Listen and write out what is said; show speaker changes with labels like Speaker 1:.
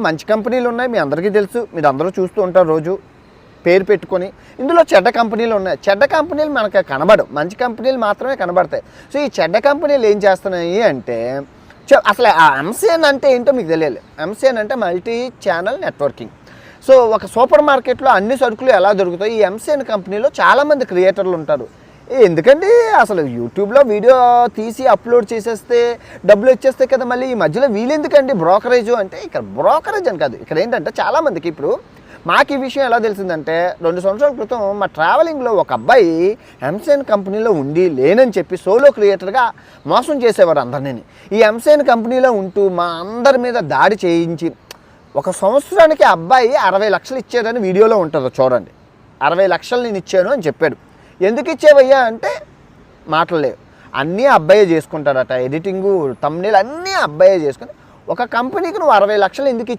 Speaker 1: మంచి కంపెనీలు ఉన్నాయి, మీ అందరికీ తెలుసు, మీరు అందరూ చూస్తూ ఉంటారు రోజు పేరు పెట్టుకొని. ఇందులో చెడ్డ కంపెనీలు ఉన్నాయి. చెడ్డ కంపెనీలు మనకు కనబడవు, మంచి కంపెనీలు మాత్రమే కనబడతాయి. సో ఈ చెడ్డ కంపెనీలు ఏం చేస్తున్నాయి అంటే, అసలు ఆ ఎంసీఎన్ అంటే ఏంటో మీకు తెలియాలి. ఎంసీఎన్ అంటే మల్టీ ఛానల్ నెట్వర్కింగ్. సో ఒక సూపర్ మార్కెట్లో అన్ని సరుకులు ఎలా దొరుకుతాయి, ఈ ఎంసీఎన్ కంపెనీలో చాలామంది క్రియేటర్లు ఉంటారు. ఎందుకండి అసలు యూట్యూబ్లో వీడియో తీసి అప్లోడ్ చేసేస్తే డబ్బులు వచ్చేస్తాయి కదా, మళ్ళీ ఈ మధ్యలో వీలెందుకండి బ్రోకరేజు అంటే. ఇక్కడ బ్రోకరేజ్ అని కాదు, ఇక్కడ ఏంటంటే చాలామందికి ఇప్పుడు మాకు ఈ విషయం ఎలా తెలిసిందంటే 2 సంవత్సరాల క్రితం మా ట్రావెలింగ్లో ఒక అబ్బాయి ఎంసీఎన్ కంపెనీలో ఉండి లేనని చెప్పి సోలో క్రియేటర్గా మోసం చేసేవారు అందరినీ. ఈ ఎంసీఎన్ కంపెనీలో ఉంటూ మా అందరి మీద దాడి చేయించి 1 సంవత్సరానికి అబ్బాయి 60 లక్షలు ఇచ్చేదని వీడియోలో ఉంటుందో చూడండి. 60 లక్షలు నేను ఇచ్చాను అని చెప్పాడు. ఎందుకు ఇచ్చేవయ్యా అంటే మాటలేవు, అన్నీ అబ్బాయే చేసుకుంటాడట, ఎడిటింగు తమ్నెయిల్ అన్నీ అబ్బాయే చేసుకుని ఒక కంపెనీకి నువ్వు 60 లక్షలు ఎందుకు